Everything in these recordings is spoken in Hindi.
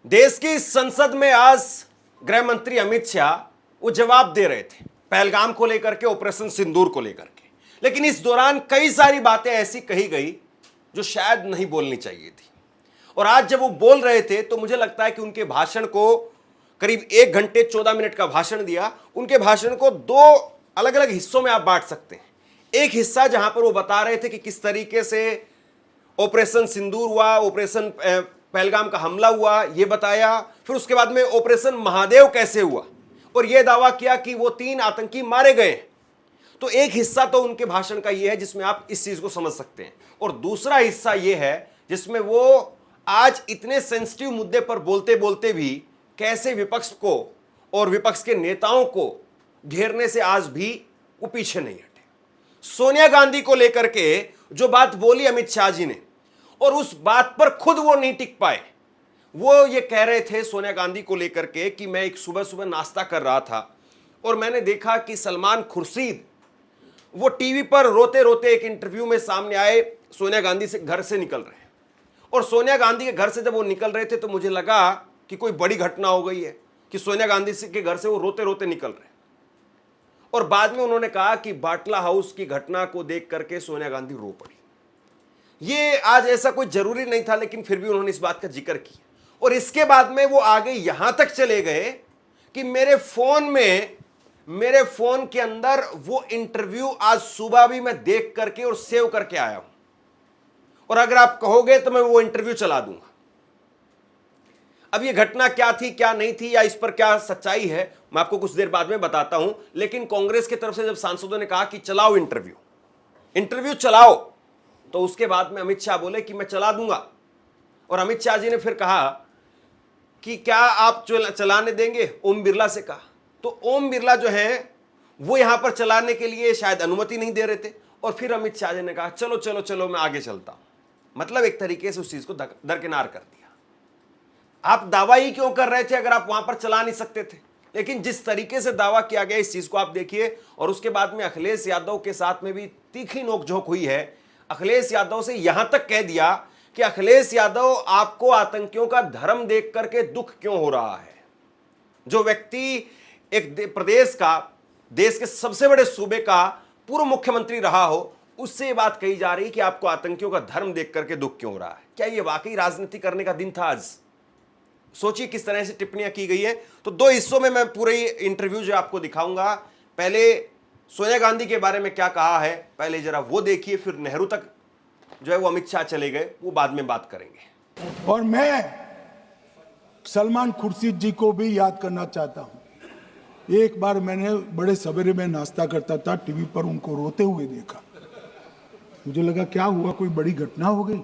देश की संसद में आज गृह मंत्री अमित शाह वो जवाब दे रहे थे पहलगाम को लेकर के, ऑपरेशन सिंदूर को लेकर के। लेकिन इस दौरान कई सारी बातें ऐसी कही गई जो शायद नहीं बोलनी चाहिए थी। और आज जब वो बोल रहे थे तो मुझे लगता है कि उनके भाषण को, करीब 1 घंटे 14 मिनट का भाषण दिया, उनके भाषण को 2 अलग अलग हिस्सों में आप बांट सकते हैं। एक हिस्सा जहां पर वो बता रहे थे कि किस तरीके से ऑपरेशन सिंदूर हुआ, ऑपरेशन पहलगाम का हमला हुआ, यह बताया। फिर उसके बाद में ऑपरेशन महादेव कैसे हुआ और यह दावा किया कि वो 3 आतंकी मारे गए। तो एक हिस्सा तो उनके भाषण का यह है जिसमें आप इस चीज को समझ सकते हैं, और दूसरा हिस्सा यह है जिसमें वो आज इतने सेंसिटिव मुद्दे पर बोलते बोलते भी कैसे विपक्ष को और विपक्ष के नेताओं को घेरने से आज भी वो पीछे नहीं हटे। सोनिया गांधी को लेकर के जो बात बोली अमित शाह जी ने, और उस बात पर खुद वो नहीं टिक पाए। वो ये कह रहे थे सोनिया गांधी को लेकर के कि मैं एक सुबह सुबह नाश्ता कर रहा था और मैंने देखा कि सलमान खुर्शीद वो टीवी पर रोते रोते एक इंटरव्यू में सामने आए, सोनिया गांधी से घर से निकल रहे हैं। और सोनिया गांधी के घर से जब वो निकल रहे थे तो मुझे लगा कि कोई बड़ी घटना हो गई है कि सोनिया गांधी के घर से वो रोते रोते निकल रहे हैं। और बाद में उन्होंने कहा कि बाटला हाउस की घटना को देख करके सोनिया गांधी रो पड़ी। ये आज ऐसा कोई जरूरी नहीं था, लेकिन फिर भी उन्होंने इस बात का जिक्र किया। और इसके बाद में वो आगे यहां तक चले गए कि मेरे फोन के अंदर वो इंटरव्यू आज सुबह भी मैं देख करके और सेव करके आया हूं, और अगर आप कहोगे तो मैं वो इंटरव्यू चला दूंगा। अब ये घटना क्या थी, क्या नहीं थी, या इस पर क्या सच्चाई है, मैं आपको कुछ देर बाद में बताता हूं। लेकिन कांग्रेस की तरफ से जब सांसदों ने कहा कि चलाओ इंटरव्यू चलाओ, तो उसके बाद में अमित शाह बोले कि मैं चला दूंगा। और अमित शाह जी ने फिर कहा कि क्या आप चलाने देंगे, ओम बिरला से कहा। तो ओम बिरला जो है वो यहां पर चलाने के लिए शायद अनुमति नहीं दे रहे थे, और फिर अमित शाह जी ने कहा चलो चलो चलो मैं आगे चलता हूं। मतलब एक तरीके से उस चीज को दरकिनार कर दिया। आप दावा ही क्यों कर रहे थे अगर आप वहां पर चला नहीं सकते थे? लेकिन जिस तरीके से दावा किया गया इस चीज को आप देखिए। और उसके बाद में अखिलेश यादव के साथ में भी तीखी नोकझोंक हुई है। अखिलेश यादव से यहां तक कह दिया कि अखिलेश यादव, आपको आतंकियों का धर्म देख करके दुख क्यों हो रहा है? जो व्यक्ति एक प्रदेश का, देश के सबसे बड़े सूबे का पूर्व मुख्यमंत्री रहा हो, उससे ये बात कही जा रही है कि आपको आतंकियों का धर्म देख करके दुख क्यों हो रहा है। क्या ये वाकई राजनीति करने का दिन था आज? सोचिए किस तरह से टिप्पणियां की गई है। तो 2 हिस्सों में मैं पूरे इंटरव्यू जो आपको दिखाऊंगा। पहले सोनिया गांधी के बारे में क्या कहा है, पहले जरा वो देखिए, फिर नेहरू तक जो है वो अमित शाह चले गए, वो बाद में बात करेंगे। और मैं सलमान खुर्शीद जी को भी याद करना चाहता हूं। एक बार मैंने बड़े सवेरे में नाश्ता करता था, टीवी पर उनको रोते हुए देखा। मुझे लगा क्या हुआ, कोई बड़ी घटना हो गई।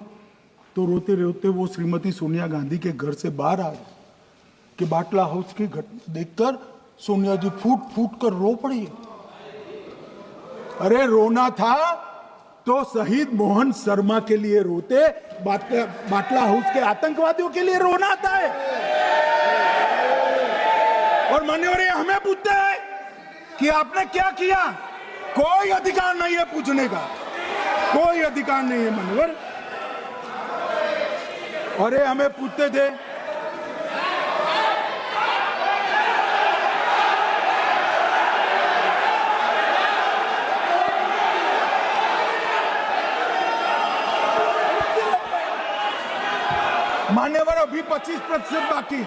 तो रोते रोते वो श्रीमती सोनिया गांधी के घर से बाहर आ गए कि बाटला हाउस की घटना देखकर सोनिया जी फूट फूट कर रो पड़ी। अरे रोना था तो शहीद मोहन शर्मा के लिए रोते, बाटला हाउस के आतंकवादियों के लिए रोना आता है। और मान्यवर हमें पूछते हैं कि आपने क्या किया। कोई अधिकार नहीं है पूछने का, कोई अधिकार नहीं है मान्यवर। अरे हमें पूछते थे मान्यवर, अभी 25% बाकी।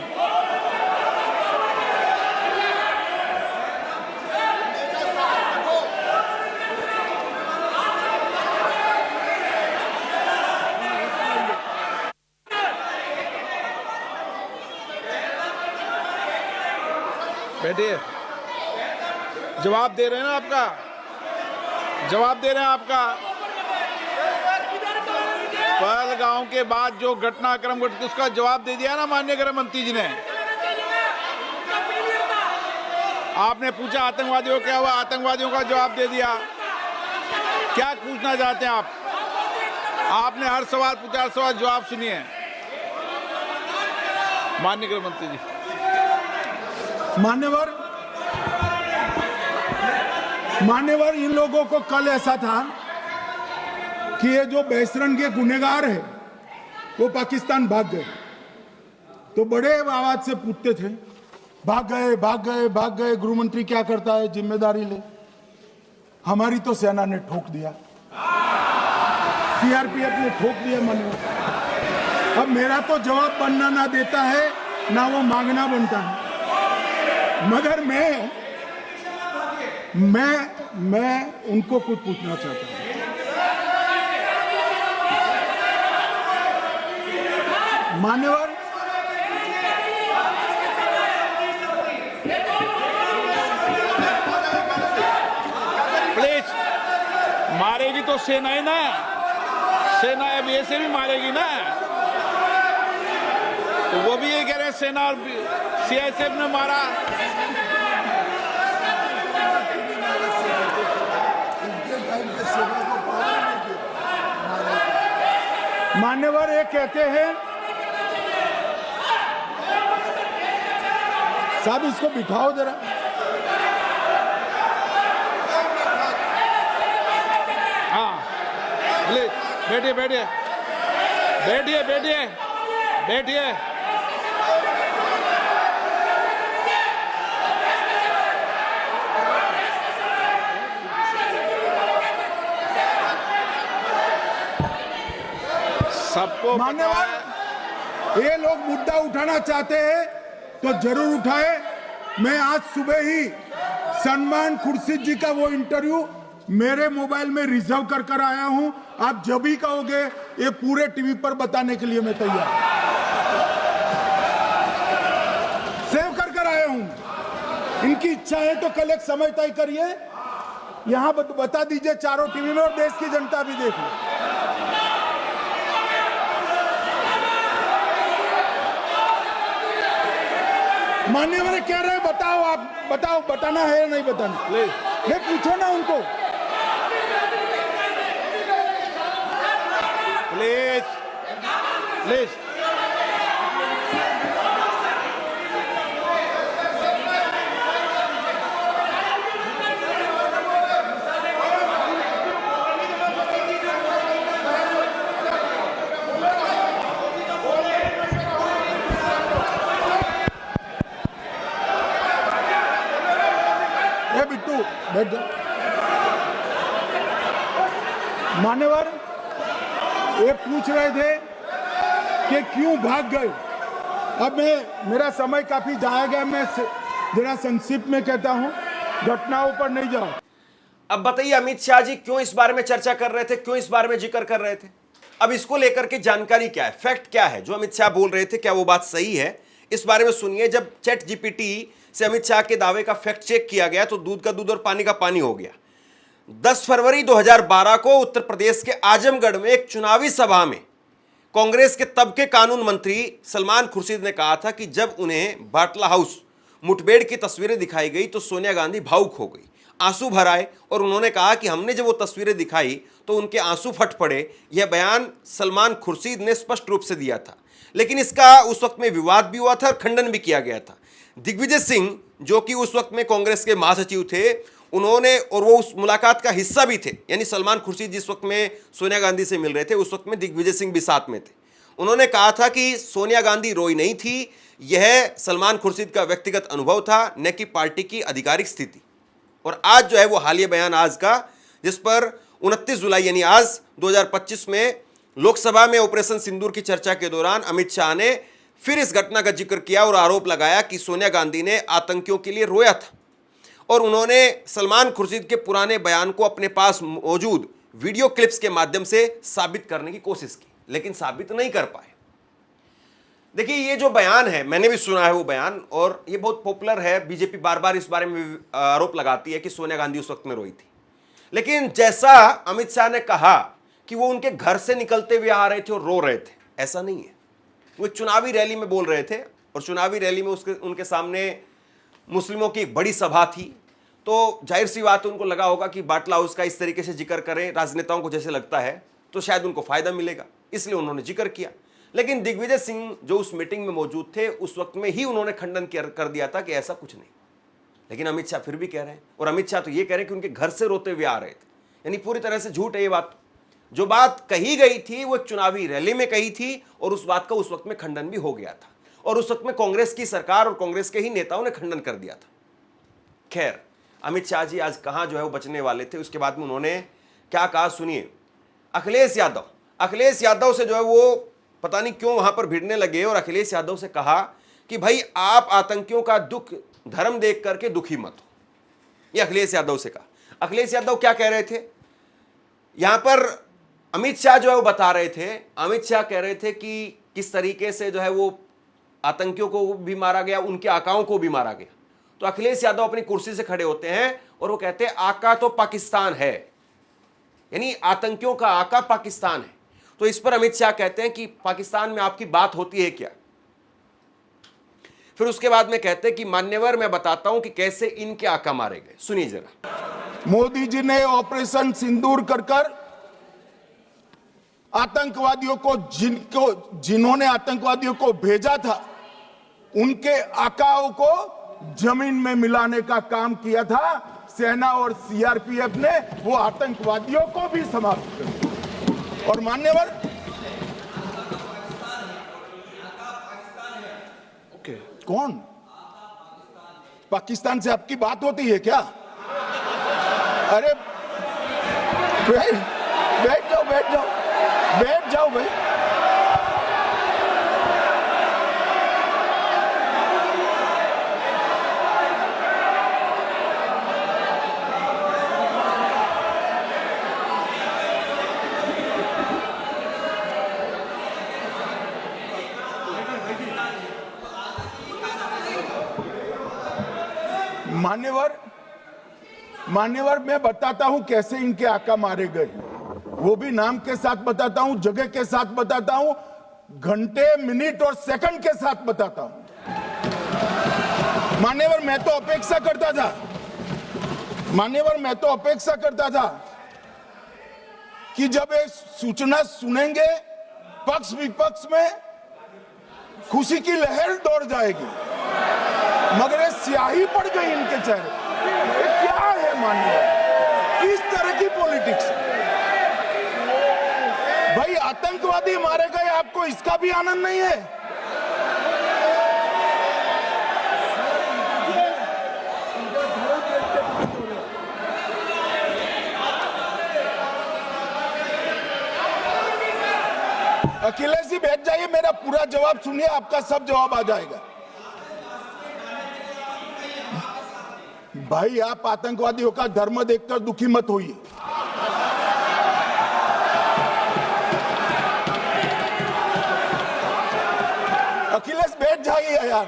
बैठिए, जवाब दे रहे हैं ना, आपका जवाब दे रहे हैं। आपका पहलगांव के बाद जो घटनाक्रम घटित उसका जवाब दे दिया ना माननीय गृह मंत्री जी ने। आपने पूछा आतंकवादियों क्या हुआ, आतंकवादियों का जवाब दे दिया। क्या पूछना चाहते हैं आप? आपने हर सवाल पूछा, हर सवाल जवाब सुनिए माननीय गृह मंत्री जी। मान्यवर, इन लोगों को कल ऐसा था कि ये जो बेसरन के गुनहगार है वो पाकिस्तान भाग गए। तो तो बड़े आवाज से पूछते थे, भाग गए भाग गए भाग गए, गृह मंत्री क्या करता है, जिम्मेदारी ले। हमारी तो सेना ने ठोक दिया, सीआरपीएफ ने ठोक दिया मन। अब मेरा तो जवाब बनना ना देता है ना वो मांगना बनता है, मगर मैं उनको कुछ पूछना चाहता हूं। मान्यवर, प्लीज, मारेगी तो सेना ही ना, सेना अब ऐसे भी मारेगी ना, तो वो भी ये कह रहे हैं सेना और सीआईएसएफ ने मारा। मान्यवर ये कहते हैं, साहब इसको बिठाओ जरा। हाँ प्लीज, बैठिए बैठिए बैठिए बैठिए बैठिए। सबको मान्यवर, ये लोग मुद्दा उठाना चाहते हैं तो जरूर उठाए। मैं आज सुबह ही सलमान खुर्शीद जी का वो इंटरव्यू मेरे मोबाइल में रिजर्व कर आया हूं। आप जब भी कहोगे ये पूरे टीवी पर बताने के लिए मैं तैयार, सेव कर आया हूं। इनकी इच्छा है तो कल एक समय तय करिए, यहां बता दीजिए चारों टीवी में, और देश की जनता भी देख ले। मान्यवर कह रहे हैं बताओ, आप बताओ, बताना है या नहीं बताना, ले पूछो ना उनको। Please please. बिट्टू बैठ जाओ। मान्यवर ये पूछ रहे थे कि क्यों भाग गए। अब मेरा समय काफी जाएगा, मैं जरा संक्षिप्त में कहता हूं, घटनाओं पर नहीं जाओ। अब बताइए अमित शाह जी क्यों इस बारे में चर्चा कर रहे थे, क्यों इस बारे में जिक्र कर रहे थे? अब इसको लेकर के जानकारी क्या है, फैक्ट क्या है, जो अमित शाह बोल रहे थे क्या वो बात सही है, इस बारे में सुनिए। जब चैट जीपीटी से अमित शाह के दावे का फैक्ट चेक किया गया तो दूध का दूध और पानी का पानी हो गया। 10 फरवरी 2012 को उत्तर प्रदेश के आजमगढ़ में एक चुनावी सभा में कांग्रेस के तब के कानून मंत्री सलमान खुर्शीद ने कहा था कि जब उन्हें बाटला हाउस मुठभेड़ की तस्वीरें दिखाई गई तो सोनिया गांधी भावुक हो गई, आंसू भर आए, और उन्होंने कहा कि हमने जब वो तस्वीरें दिखाई तो उनके आंसू फट पड़े। यह बयान सलमान खुर्शीद ने स्पष्ट रूप से दिया था, लेकिन इसका उस वक्त में विवाद भी हुआ था और खंडन भी किया गया था। दिग्विजय सिंह जो कि उस वक्त में कांग्रेस के महासचिव थे, उन्होंने, और वो उस मुलाकात का हिस्सा भी थे, यानी सलमान खुर्शीद जिस वक्त में सोनिया गांधी से मिल रहे थे उस वक्त में दिग्विजय सिंह भी साथ में थे। उन्होंने कहा था कि सोनिया गांधी रोई नहीं थी, यह सलमान खुर्शीद का व्यक्तिगत अनुभव था, न कि पार्टी की आधिकारिक स्थिति। और आज जो है वो हालिया बयान आज का, जिस पर 29 जुलाई यानी आज 2025 में लोकसभा में ऑपरेशन सिंदूर की चर्चा के दौरान अमित शाह ने फिर इस घटना का जिक्र किया और आरोप लगाया कि सोनिया गांधी ने आतंकियों के लिए रोया था। और उन्होंने सलमान खुर्शीद के पुराने बयान को अपने पास मौजूद वीडियो क्लिप्स के माध्यम से साबित करने की कोशिश की, लेकिन साबित नहीं कर पाए। देखिए ये जो बयान है, मैंने भी सुना है वो बयान, और ये बहुत पॉपुलर है। बीजेपी बार बार इस बारे में आरोप लगाती है कि सोनिया गांधी उस वक्त में रोई थी, लेकिन जैसा अमित शाह ने कहा कि वो उनके घर से निकलते हुए आ रहे थे और रो रहे थे, ऐसा नहीं है। वो चुनावी रैली में बोल रहे थे, और चुनावी रैली में उनके सामने मुस्लिमों की एक बड़ी सभा थी, तो जाहिर सी बात है उनको लगा होगा कि बाटला हाउस का इस तरीके से जिक्र करें, राजनेताओं को जैसे लगता है तो शायद उनको फायदा मिलेगा, इसलिए उन्होंने जिक्र किया। लेकिन दिग्विजय सिंह जो उस मीटिंग में मौजूद थे, उस वक्त में ही उन्होंने खंडन कर दिया था कि ऐसा कुछ नहीं। लेकिन अमित शाह फिर भी कह रहे हैं, और अमित शाह तो ये कह रहे हैं कि उनके घर से रोते हुए आ रहे थे, यानी पूरी तरह से झूठ है ये बात। जो बात कही गई थी वो एक चुनावी रैली में कही थी, और उस बात का उस वक्त में खंडन भी हो गया था। और उस वक्त में कांग्रेस की सरकार और कांग्रेस के ही नेताओं ने खंडन कर दिया था। खैर, अमित शाह जी आज कहां जो है वो बचने वाले थे, उसके बाद में उन्होंने क्या कहा सुनिए। अखिलेश यादव से जो है वो पता नहीं क्यों वहां पर भिड़ने लगे और अखिलेश यादव से कहा कि भाई आप आतंकियों का दुख धर्म देख करके दुखी मत हो। ये अखिलेश यादव से कहा। अखिलेश यादव क्या कह रहे थे यहां पर, अमित शाह जो है वो बता रहे थे, अमित शाह कह रहे थे कि किस तरीके से जो है वो आतंकियों को भी मारा गया, उनके आकाओं को भी मारा गया। तो अखिलेश यादव अपनी कुर्सी से खड़े होते हैं और वो कहते हैं आका तो पाकिस्तान है, यानी आतंकियों का आका पाकिस्तान है। तो इस पर अमित शाह कहते हैं कि पाकिस्तान में आपकी बात होती है क्या। फिर उसके बाद में कहते हैं कि मान्यवर मैं बताता हूं कि कैसे इनके आका मारे गए, सुनिए जरा। मोदी जी ने ऑपरेशन सिंदूर कर आतंकवादियों को जिन्होंने आतंकवादियों को भेजा था उनके आकाओं को जमीन में मिलाने का काम किया था। सेना और सीआरपीएफ ने वो आतंकवादियों को भी समाप्त कर दिया। और मान्यवर कौन पाकिस्तान से आपकी बात होती है क्या? अरे बैठ जाओ भाई। मान्यवर मैं बताता हूं कैसे इनके आका मारे गए, वो भी नाम के साथ बताता हूं, जगह के साथ बताता हूं, घंटे मिनट और सेकंड के साथ बताता हूं। मान्यवर मैं तो अपेक्षा करता था कि जब एक सूचना सुनेंगे पक्ष विपक्ष में खुशी की लहर दौड़ जाएगी, मगर ये स्याही पड़ गई इनके चेहरे। ये क्या है मान्यवर, किस तरह की पॉलिटिक्स? भाई आतंकवादी मारे गए, आपको इसका भी आनंद नहीं है? अखिलेश जी बैठ जाइए, मेरा पूरा जवाब सुनिए, आपका सब जवाब आ जाएगा। भाई आप आतंकवादियों का धर्म देखकर दुखी मत होइए। अखिलेश बैठ जाइए यार।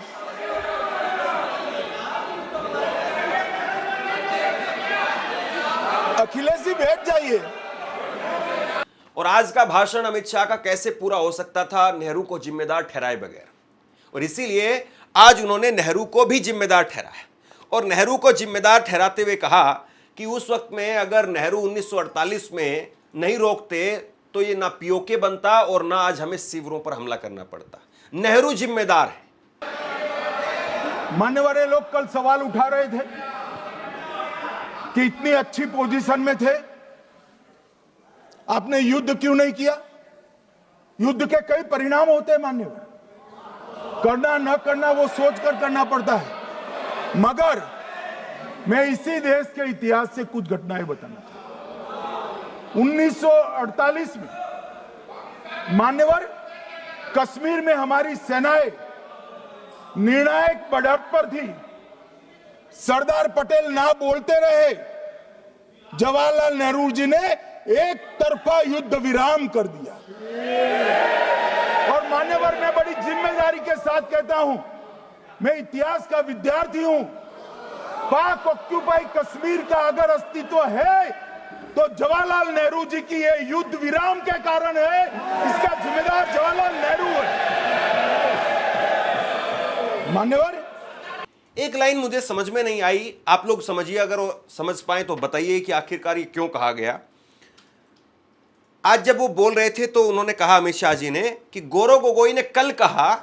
अखिलेश जी बैठ जाइए। और आज का भाषण अमित शाह का कैसे पूरा हो सकता था नेहरू को जिम्मेदार ठहराए बगैर, और इसीलिए आज उन्होंने नेहरू को भी जिम्मेदार ठहराया और नेहरू को जिम्मेदार ठहराते हुए कहा कि उस वक्त में अगर नेहरू 1948 में नहीं रोकते तो ये ना पीओके बनता और ना आज हमें शिविरों पर हमला करना पड़ता। नेहरू जिम्मेदार है। मान्यवर लोग कल सवाल उठा रहे थे कि इतनी अच्छी पोजीशन में थे, आपने युद्ध क्यों नहीं किया? युद्ध के कई परिणाम होते हैं मान्यवर, करना न करना वो सोचकर करना पड़ता है। मगर मैं इसी देश के इतिहास से कुछ घटनाएं बताना चाहता हूं। 1948 में मान्यवर कश्मीर में हमारी सेनाएं निर्णायक बढ़त पर थी। सरदार पटेल ना बोलते रहे, जवाहरलाल नेहरू जी ने एक तरफा युद्ध विराम कर दिया। और मान्यवर मैं बड़ी जिम्मेदारी के साथ कहता हूं, मैं इतिहास का विद्यार्थी हूं। पाक ऑक्यूपाई कश्मीर का अगर अस्तित्व है तो जवाहरलाल नेहरू जी की ये युद्ध विराम के कारण है। इसका जिम्मेदार जवाहरलाल नेहरू है। मान्यवर एक लाइन मुझे समझ में नहीं आई, आप लोग समझिए, अगर वो समझ पाए तो बताइए कि आखिरकार ये क्यों कहा गया। आज जब वो बोल रहे थे तो उन्होंने कहा, अमित शाह जी ने, कि गौरव गोगोई ने कल कहा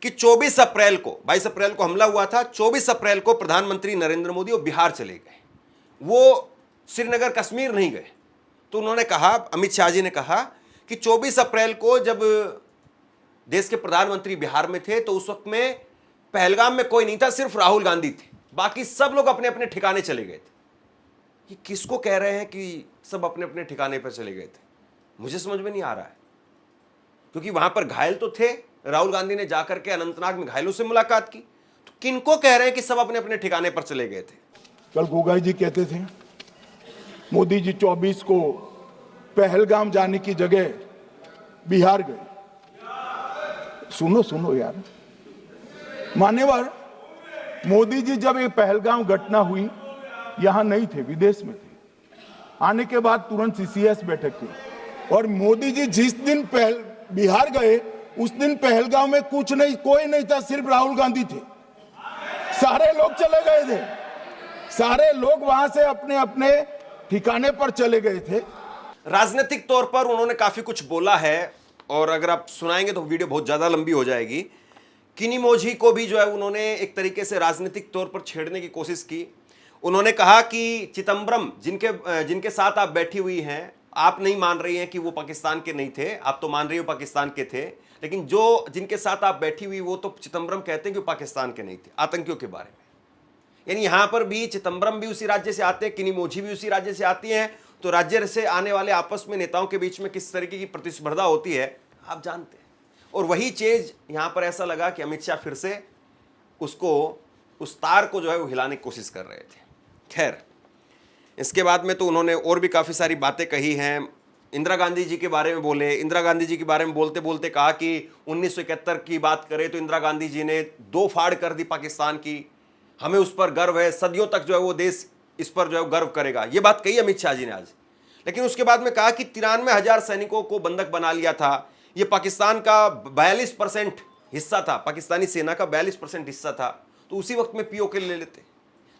कि 24 अप्रैल को, 22 अप्रैल को हमला हुआ था, 24 अप्रैल को प्रधानमंत्री नरेंद्र मोदी वो बिहार चले गए, वो श्रीनगर कश्मीर नहीं गए। तो उन्होंने कहा, अमित शाह जी ने कहा कि 24 अप्रैल को जब देश के प्रधानमंत्री बिहार में थे तो उस वक्त में पहलगाम में कोई नहीं था, सिर्फ राहुल गांधी थे, बाकी सब लोग अपने अपने ठिकाने चले गए थे। ये किसको कह रहे हैं कि सब अपने अपने ठिकाने पर चले गए थे? मुझे समझ में नहीं आ रहा है, क्योंकि वहां पर घायल तो थे। राहुल गांधी ने जाकर के अनंतनाग में घायलों से मुलाकात की, तो किनको कह रहे हैं कि सब अपने अपने ठिकाने पर चले गए थे? कल गोगाई जी कहते थे मोदी जी 24 को पहलगाम जाने की जगह बिहार गए। सुनो सुनो यार, मान्यवर, मोदी जी जब ये पहलगाम घटना हुई यहां नहीं थे, विदेश में थे। आने के बाद तुरंत सीसीएस बैठक की, और मोदी जी जिस दिन बिहार गए उस दिन पहलगाम में कुछ नहीं, कोई नहीं था, सिर्फ राहुल गांधी थे। सारे लोग चले गए थे, सारे लोग वहां से अपने अपने ठिकाने पर चले गए थे। राजनीतिक तौर पर उन्होंने काफी कुछ बोला है, और अगर आप सुनाएंगे तो वीडियो बहुत ज्यादा लंबी हो जाएगी। किनिमोझी को भी जो है उन्होंने एक तरीके से राजनीतिक तौर पर छेड़ने की कोशिश की। उन्होंने कहा कि चिदम्बरम जिनके साथ आप बैठी हुई हैं, आप नहीं मान रही हैं कि वो पाकिस्तान के नहीं थे, आप तो मान रही हो पाकिस्तान के थे, लेकिन जिनके साथ आप बैठी हुई वो तो चिदम्बरम कहते हैं कि वो पाकिस्तान के नहीं थे, आतंकियों के बारे में। यानी यहां पर भी चिदम्बरम भी उसी राज्य से आते हैं, किनिमोझी भी उसी राज्य से आती हैं, तो राज्य से आने वाले आपस में नेताओं के बीच में किस तरीके की प्रतिस्पर्धा होती है आप जानते हैं। और वही चीज यहां पर ऐसा लगा कि अमित शाह फिर से उस तार को जो है वो हिलाने की कोशिश कर रहे थे। खैर, इसके बाद में तो उन्होंने और भी काफ़ी सारी बातें कही हैं। इंदिरा गांधी जी के बारे में बोले। इंदिरा गांधी जी के बारे में बोलते बोलते कहा कि 1971 की बात करें तो इंदिरा गांधी जी ने 2 फाड़ कर दी पाकिस्तान की, हमें उस पर गर्व है, सदियों तक जो है वो देश इस पर जो है गर्व करेगा। ये बात कही अमित शाह जी ने आज। लेकिन उसके बाद में कहा कि 93,000 सैनिकों को बंधक बना लिया था, ये पाकिस्तान का 42% हिस्सा था, पाकिस्तानी सेना का 42% हिस्सा था, तो उसी वक्त में पीओके ले लेते।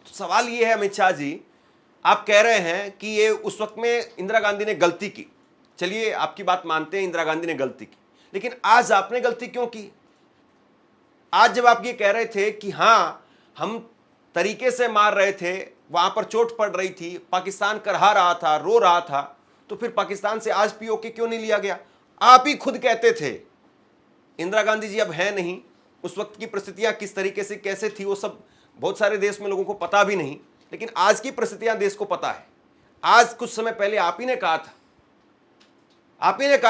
तो सवाल ये है अमित शाह जी, आप कह रहे हैं कि ये उस वक्त में इंदिरा गांधी ने गलती की, चलिए आपकी बात मानते हैं इंदिरा गांधी ने गलती की, लेकिन आज आपने गलती क्यों की? आज जब आप ये कह रहे थे कि हां हम तरीके से मार रहे थे, वहां पर चोट पड़ रही थी, पाकिस्तान करहा रहा था, रो रहा था, तो फिर पाकिस्तान से आज पीओके क्यों नहीं लिया गया? आप ही खुद कहते थे। इंदिरा गांधी जी अब है नहीं, उस वक्त की परिस्थितियां किस तरीके से कैसे थी वो सब बहुत सारे देश में लोगों को पता भी नहीं, लेकिन आज की परिस्थितियां देश को पता है। आज कुछ समय पहले आप ही ने कहा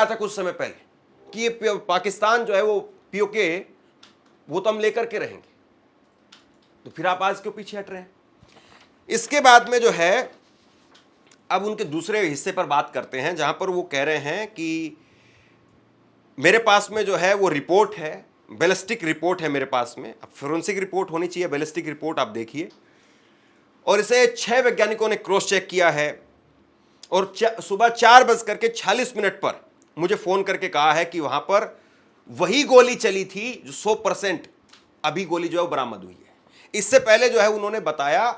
था कुछ समय पहले कि ये पाकिस्तान जो है वो पीओके वो तो हम लेकर के रहेंगे, तो फिर आप आज क्यों पीछे हट रहे हैं? इसके बाद में जो है अब उनके दूसरे हिस्से पर बात करते हैं, जहां पर वो कह रहे हैं कि मेरे पास में जो है वो रिपोर्ट है, बैलिस्टिक रिपोर्ट है मेरे पास में। अब फोरेंसिक रिपोर्ट होनी चाहिए, बैलिस्टिक रिपोर्ट आप देखिए, और इसे 6 वैज्ञानिकों ने क्रॉस चेक किया है, और सुबह 4:46 पर मुझे फोन करके कहा है कि वहां पर वही गोली चली थी जो 100% अभी गोली जो है वो बरामद हुई है। इससे पहले जो है उन्होंने बताया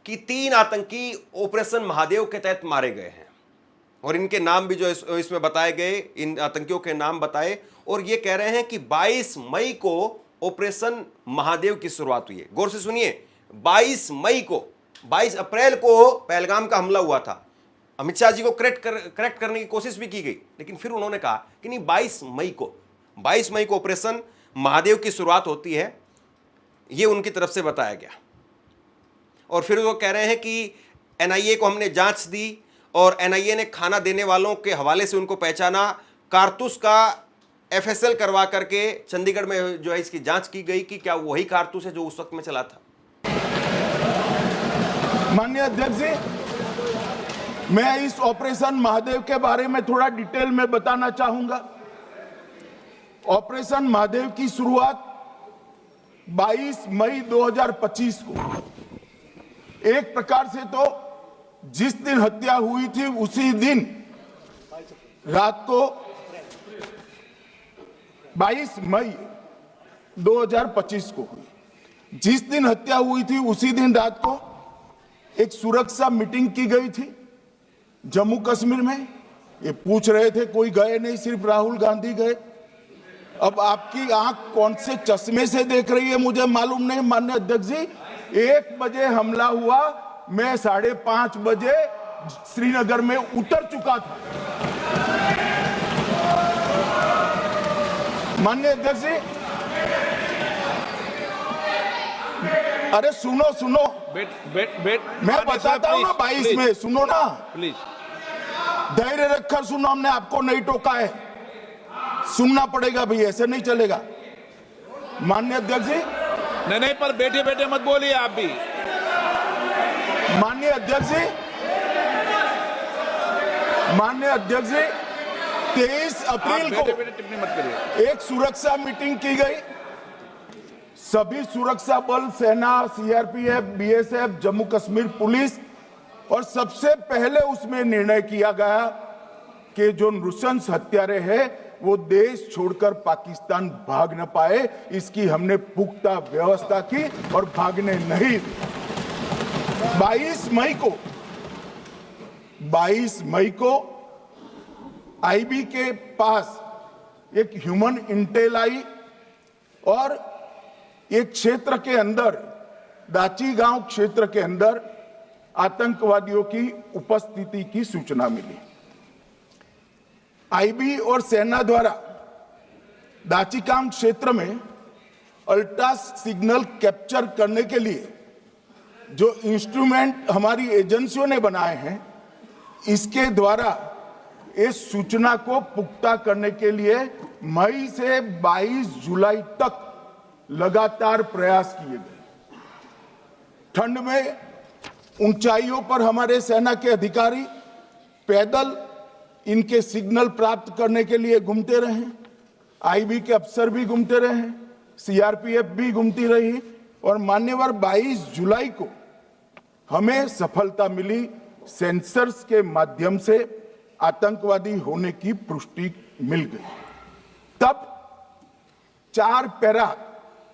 कि 3 आतंकी ऑपरेशन महादेव के तहत मारे गए हैं, और इनके नाम भी जो इसमें बताए गए, इन आतंकियों के नाम बताए, और ये कह रहे हैं कि 22 मई को ऑपरेशन महादेव की शुरुआत हुई है। गौर से सुनिए, 22 अप्रैल को पहलगाम का हमला हुआ था। अमित शाह जी को करेक्ट करने की कोशिश भी की गई, लेकिन फिर उन्होंने कहा कि नहीं, 22 मई को ऑपरेशन महादेव की शुरुआत होती है, ये उनकी तरफ से बताया गया। और फिर वो कह रहे हैं कि एनआईए को हमने जांच दी, और एनआईए ने खाना देने वालों के हवाले से उनको पहचाना, कारतूस का एफएसएल करवा करके चंडीगढ़ में जो है इसकी जांच की गई कि क्या वही कारतूस है जो उस वक्त में चला था। माननीय अध्यक्ष जी, मैं इस ऑपरेशन महादेव के बारे में थोड़ा डिटेल में बताना चाहूंगा। ऑपरेशन महादेव की शुरुआत 22 मई 2025 को, एक प्रकार से तो जिस दिन हत्या हुई थी उसी दिन रात को 22 मई 2025 को हुई। जिस दिन हत्या हुई थी उसी दिन रात को एक सुरक्षा मीटिंग की गई थी जम्मू कश्मीर में। ये पूछ रहे थे, कोई गए नहीं, सिर्फ राहुल गांधी गए। अब आपकी आंख कौन से चश्मे से देख रही है मुझे मालूम नहीं माननीय अध्यक्ष जी। 1 बजे हमला हुआ, मैं 5:30 बजे श्रीनगर में उतर चुका था। माननीय अध्यक्ष जी, अरे सुनो सुनो, मैं बताता हूँ ना 22 में, सुनो ना प्लीज। धैर्य रखकर सुनो, हमने आपको नहीं टोका है, सुनना पड़ेगा भाई, ऐसे नहीं चलेगा। माननीय अध्यक्ष जी, नहीं, पर बैठे बैठे मत बोलिए आप भी। माननीय अध्यक्ष जी, माननीय अध्यक्ष जी, 23 अप्रैल को बैठे टिप्पणी मत करिए। एक सुरक्षा मीटिंग की गई, सभी सुरक्षा बल, सेना, CRPF, BSF, Jammu Kashmir police, और सबसे पहले उसमें निर्णय किया गया कि जो नृशंस हत्यारे हैं वो देश छोड़कर पाकिस्तान भाग न पाए, इसकी हमने पुख्ता व्यवस्था की और भागने नहीं दी। 22 मई को आईबी के पास एक ह्यूमन इंटेल आई और एक क्षेत्र के अंदर, दाची गांव क्षेत्र के अंदर आतंकवादियों की उपस्थिति की सूचना मिली। आईबी और सेना द्वारा दाचीकाम क्षेत्र में अल्ट्रा सिग्नल कैप्चर करने के लिए जो इंस्ट्रूमेंट हमारी एजेंसियों ने बनाए हैं, इसके द्वारा इस सूचना को पुख्ता करने के लिए मई से 22 जुलाई तक लगातार प्रयास किए गए। ठंड में ऊंचाइयों पर हमारे सेना के अधिकारी पैदल इनके सिग्नल प्राप्त करने के लिए घूमते रहे, आईबी के अफसर भी घूमते रहे, सीआरपीएफ भी घूमती रही, और मान्यवर 22 जुलाई को हमें सफलता मिली। सेंसर्स के माध्यम से आतंकवादी होने की पुष्टि मिल गई। तब 4 पैरा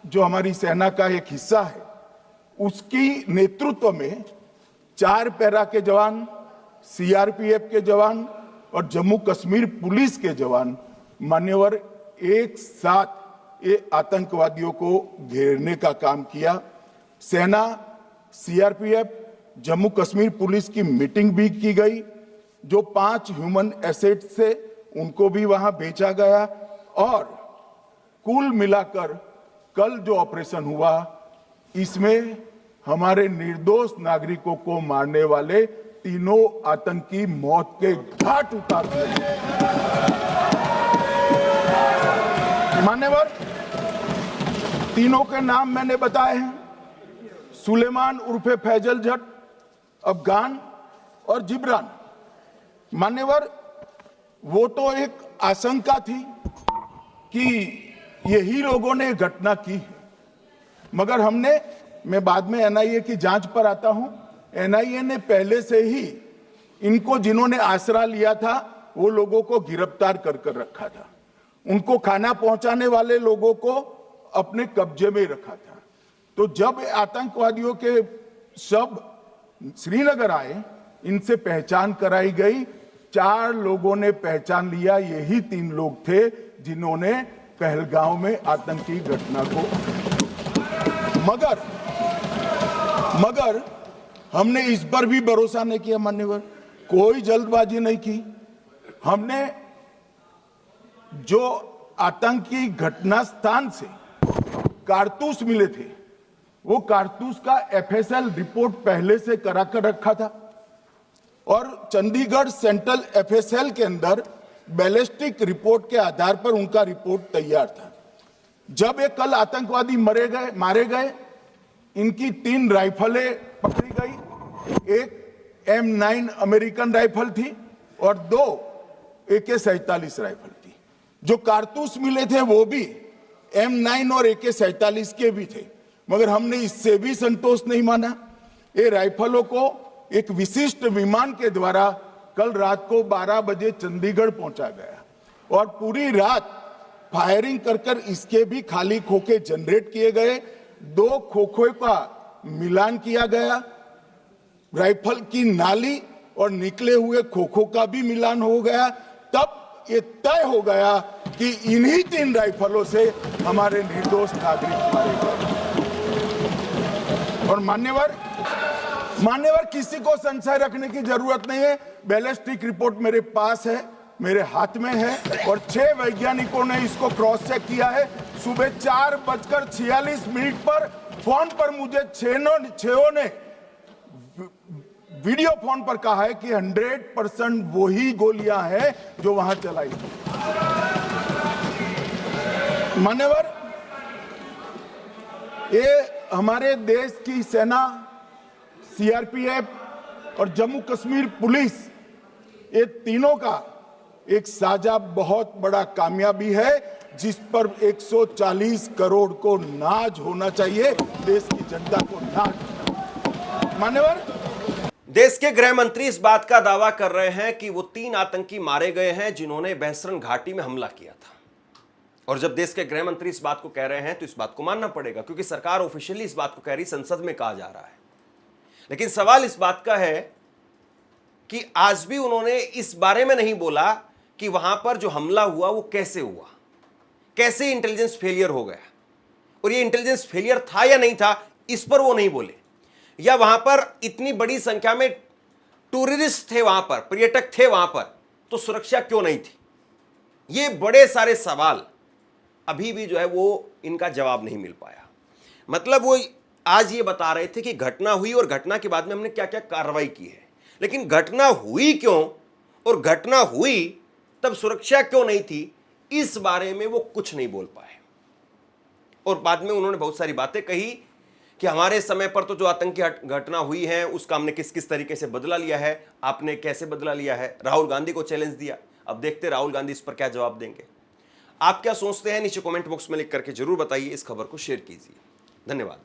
जो हमारी सेना का एक हिस्सा है, उसकी नेतृत्व में 4 पैरा के जवान, सीआरपीएफ के जवान और जम्मू कश्मीर पुलिस के जवान मान्यवर एक साथ ये आतंकवादियों को घेरने का काम किया। सेना, सीआरपीएफ, जम्मू कश्मीर पुलिस की मीटिंग भी की गई। जो 5 ह्यूमन एसेट्स थे उनको भी वहां भेजा गया, और कुल मिलाकर कल जो ऑपरेशन हुआ, इसमें हमारे निर्दोष नागरिकों को मारने वाले तीनों आतंकी मौत के घाट उतार दिए। मान्यवर, तीनों के नाम मैंने बताए हैं, सुलेमान उर्फे फैजल जट, अफगान और जिब्रान। मान्यवर, वो तो एक आशंका थी कि यही लोगों ने घटना की है, मगर मैं बाद में एनआईए की जांच पर आता हूं, एनआईए ने पहले से ही इनको, जिन्होंने आसरा लिया था, वो लोगों को गिरफ्तार कर रखा था। उनको खाना पहुंचाने वाले लोगों को अपने कब्जे में रखा था। तो जब आतंकवादियों के शव श्रीनगर आए, इनसे पहचान कराई गई। 4 लोगों ने पहचान लिया, यही 3 लोग थे जिन्होंने पहलगांव में आतंकी घटना को, मगर हमने इस पर भी भरोसा नहीं किया मान्यवर, कोई जल्दबाजी नहीं की। हमने जो आतंकी घटना स्थान से कारतूस मिले थे, वो कारतूस का एफएसएल रिपोर्ट पहले से करा कर रखा था, और चंडीगढ़ सेंट्रल एफएसएल के अंदर बैलिस्टिक रिपोर्ट के आधार पर उनका रिपोर्ट तैयार था। जब ये कल आतंकवादी मारे गए, इनकी 3 राइफलें पकड़ी गई। एक M9 अमेरिकन राइफल थी और 2 AK-47 राइफल थी। जो कारतूस मिले थे वो भी M9 और AK-47 के भी थे, मगर हमने इससे भी संतोष नहीं माना। ये राइफलों को एक विशिष्ट विमान के द्वारा कल रात को 12 बजे चंडीगढ़ पहुंचा गया, और पूरी रात फायरिंग कर इसके भी खाली खोखे जनरेट किए गए। 2 खोखों का मिलान किया गया, राइफल की नाली और निकले हुए खोखों का भी मिलान हो गया। तब ये तय हो गया कि इन्हीं 3 राइफलों से हमारे निर्दोष नागरिक मारे गए। और मान्यवर, किसी को संशय रखने की जरूरत नहीं है। बैलिस्टिक रिपोर्ट मेरे पास है, मेरे हाथ में है और 6 वैज्ञानिकों ने इसको क्रॉस चेक किया है। सुबह 4:46 पर फोन पर मुझे छेओ ने वीडियो फोन पर कहा है कि 100% वही गोलियां हैं जो वहां चलाई। मान्यवर, ये हमारे देश की सेना, सीआरपीएफ और जम्मू कश्मीर पुलिस, ये तीनों का एक साझा बहुत बड़ा कामयाबी है, जिस पर 140 करोड़ को नाज होना चाहिए, देश की जनता को नाज। मान्यवर, देश के गृह मंत्री इस बात का दावा कर रहे हैं कि वो 3 आतंकी मारे गए हैं जिन्होंने बहसरन घाटी में हमला किया था। और जब देश के गृह मंत्री इस बात को कह रहे हैं तो इस बात को मानना पड़ेगा, क्योंकि सरकार ऑफिशियली इस बात को कह रही, संसद में कहा जा रहा है। लेकिन सवाल इस बात का है कि आज भी उन्होंने इस बारे में नहीं बोला कि वहां पर जो हमला हुआ वो कैसे हुआ, कैसे इंटेलिजेंस फेलियर हो गया, और ये इंटेलिजेंस फेलियर था या नहीं था, इस पर वो नहीं बोले। या वहां पर इतनी बड़ी संख्या में टूरिस्ट थे, वहां पर पर्यटक थे वहां पर, तो सुरक्षा क्यों नहीं थी। ये बड़े सारे सवाल अभी भी जो है वो इनका जवाब नहीं मिल पाया। मतलब वो आज ये बता रहे थे कि घटना हुई और घटना के बाद में हमने क्या क्या कार्रवाई की है, लेकिन घटना हुई क्यों और घटना हुई तब सुरक्षा क्यों नहीं थी, इस बारे में वो कुछ नहीं बोल पाए। और बाद में उन्होंने बहुत सारी बातें कही कि हमारे समय पर तो जो आतंकी घटना हुई है उसका हमने किस किस तरीके से बदला लिया है, आपने कैसे बदला लिया है। राहुल गांधी को चैलेंज दिया। अब देखते राहुल गांधी इस पर क्या जवाब देंगे। आप क्या सोचते हैं नीचे कमेंट बॉक्स में लिख करके जरूर बताइए। इस खबर को शेयर कीजिए। धन्यवाद।